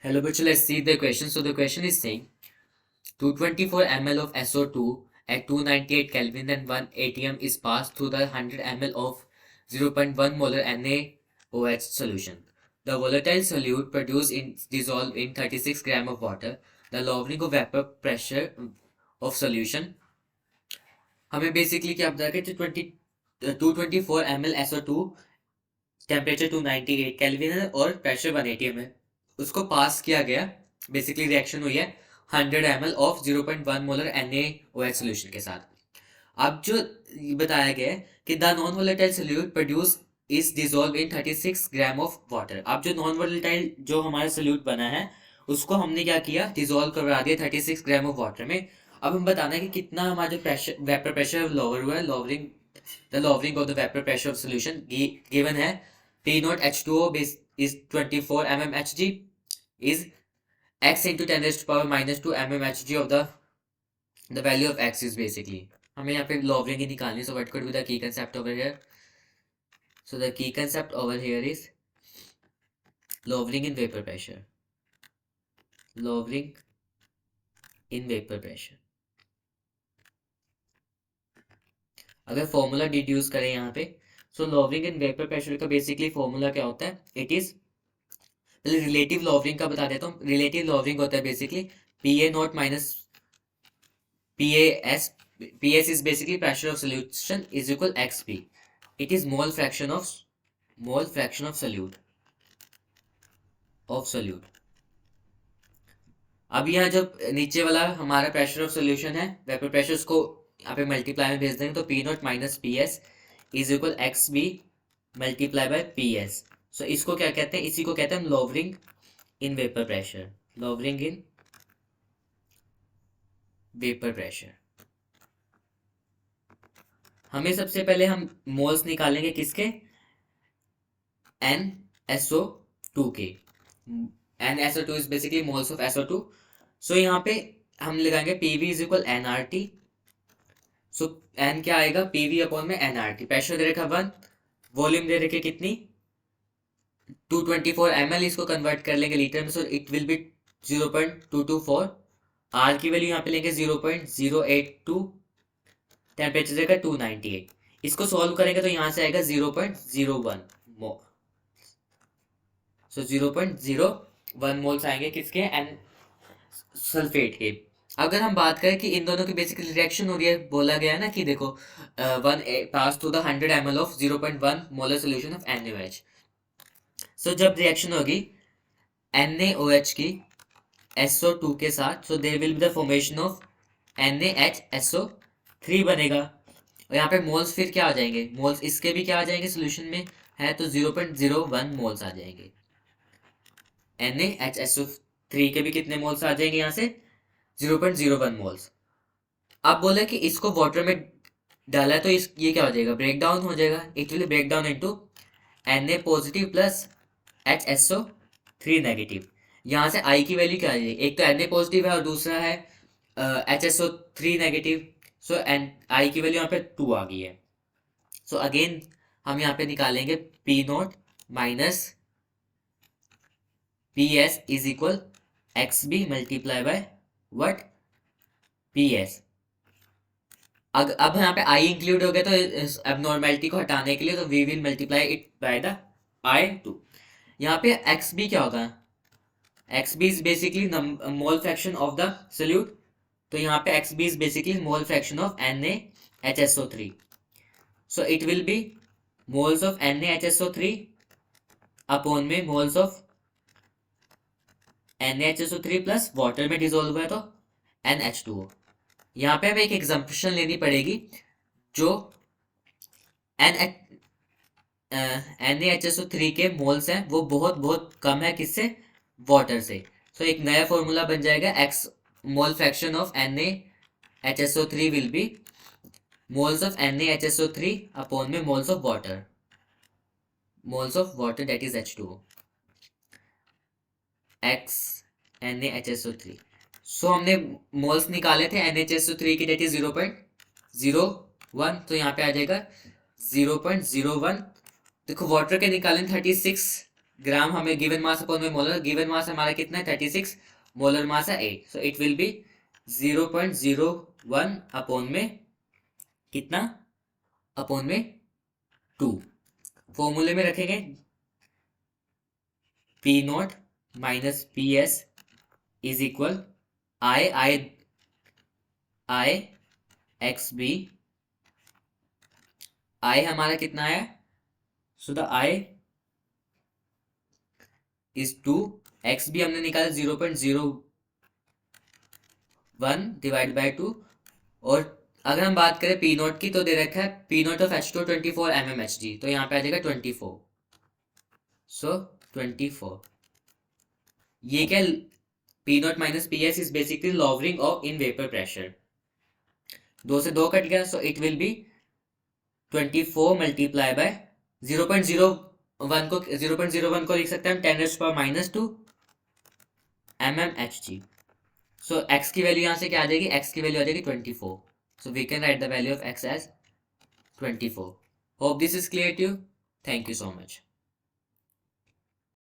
Hello, but let's see the question. So the question is saying 224 ml of SO2 at 298 Kelvin and 1 atm is passed through the 100 ml of 0.1 molar NaOH solution. The volatile solute produced in dissolved in 36 gram of water. The lowering of vapor pressure of solution. हमें basically क्या पता है कि 224 ml SO2 temperature 298 kelvin है और pressure 1 atm है, उसको पास किया गया। बेसिकली रिएक्शन हुई है 100 ml of 0.1 molar NaOH solution के साथ। अब जो बताया गया है कि the non volatile solute produce is dissolve in 36 gram of water. अब जो नॉन वोलेटाइल जो हमारा सोल्यूट बना है उसको हमने क्या किया, डिजोल्व करवा दिया 36 ग्राम ऑफ वाटर में। अब हम बताना है कि कितना हमारा जो प्रेशर वेपर प्रेशर लोअर हुआ है। Lowering of the vapour pressure of solution given है P naught H2O is 24 mmHg is x into 10 raised to power minus 2 mmHg of the value of x is basically हमें यहाँ पे lowering ही निकालनी। So what could be the key concept over here? So the key concept over here is lowering in vapor pressure. Lowering in vapor pressure. अगर formula deduce करें यहाँ पे, सो lowering in vapour pressure का basically formula क्या होता है? It is पहले relative lowering का बता देता हूँ। रिलेटिव लॉवरिंग होता है basically P A not minus P S. P S is basically pressure of solution is equal x P. It is mole fraction of solute. अब यहाँ जब नीचे वाला हमारा प्रेशर ऑफ सोल्यूशन है, वेपर प्रेशर, उसको यहाँ पे मल्टीप्लाई में भेज देंगे तो P naught minus P S is equal X B multiply by P S. So इसको क्या कहते हैं? इसी को कहते हैं हम lowering in vapour pressure. Lowering in vapour pressure. हमें सबसे पहले हम मोल्स निकालेंगे किसके? NSO2 के। NSO2 is basically moles of SO2। सो यहाँ पे हम लगाएंगे PV is equal NRT। So N क्या आएगा? PV अपॉन में NRT। प्रेशर दे रखा 1, वॉल्यूम दे रखे कितनी? 224 ml। इसको कन्वर्ट कर लेंगे लीटर में, so it will be 0.224। R की वैल्यू यहाँ पे लेंगे 0.082, टेम्परेचर देगा 298। इसको सॉल्व करेंगे तो यहाँ से आएगा 0.01 मोल। सो 0.01 मोल्स आएंगे किसके? एन सल्फेट के। अगर हम बात करें कि इन दोनों की बेसिकली रिएक्शन हो रही है, बोला गया है ना कि देखो one pass to the 100 ml of 0.1 molar solution of NaOH। So जब रिएक्शन होगी NaOH की SO2 के साथ, so there will be the formation of NaHSO3 बनेगा। और यहाँ पे मोल्स फिर क्या आ जाएंगे? मोल्स इसके भी क्या आ जाएंगे? सोल्यूशन में है तो 0.01 मोल्स आ जाएंगे। NaHSO3 के भी कितने मोल्स आ जाएंगे यहाँ से? 0.01 मोल्स। अब बोला कि इसको वाटर में डाला है तो ये क्या हो जाएगा? ब्रेक डाउन हो जाएगा। It will break down into Na positive plus HSO3 negative. यहाँ से I की वैल्यू क्या आ जाएगी? एक तो Na पॉजिटिव है और दूसरा है HSO3 नेगेटिव। सो I की वैल्यू यहाँ पे 2 आ गई है। सो अगेन हम यहाँ पे निकालेंगे P naught minus P S is equal X B multiply by what? P S. अब यहाँ पे आई इंक्लूड हो गया तो एबनॉर्मेलिटी को हटाने के लिए तो we will multiply it by the I2। यहाँ पे एक्स बी क्या होगा? X B is basically mole fraction of the solute. तो यहाँ पे X B is basically mole fraction of NaHSO3। So it will be moles of NaHSO3 upon में moles of NaHSO3 plus water में dissolve हुआ है तो NH2O। यहाँ पे हमें एक एग्जाम्पशन लेनी पड़ेगी जो NaHSO3 के मोल्स हैं वो बहुत बहुत कम है किससे? वाटर से। सो एक नया फॉर्मूला बन जाएगा X mole fraction of NaHSO3 will be moles of NaHSO3 upon में moles of water that is H2O x NaHSO3। So हमने मोल्स निकाले थे NaHSO3 की दैट इज 0.01। तो यहाँ पे आ जाएगा 0.01। देखो वाटर के निकाले 36 ग्राम हमें गिवन मास अपॉन में मोलर, गिवन मास हमारा कितना है 36, मोलर मास है 8, so it will be 0.01 upon में कितना, अपॉन में 2। फॉर्मूले में रखेंगे P naught minus P S is equal I I I X B, I हमारा कितना है, so the I is 2, X भी हमने निकाला 0.01 डिवाइड बाई 2, और अगर हम बात करें पी नॉट की तो दे रखा है P not of H2 24 mmHg, तो यहाँ पे आ जाएगा 24, सो 24, ये क्या, P naught minus P S is basically lowering of in vapour pressure, 2 से 2 कट गया, सो it will B 24 multiply by 0.01 को 0.01 को लिख सकते हैं हम 10⁻⁻² mmHg। सो x की वैल्यू यहाँ से क्या आ जाएगी, x की वैल्यू आ जाएगी 24, so we can write the value of x as 24। Hope this is clear to you, thank you so much.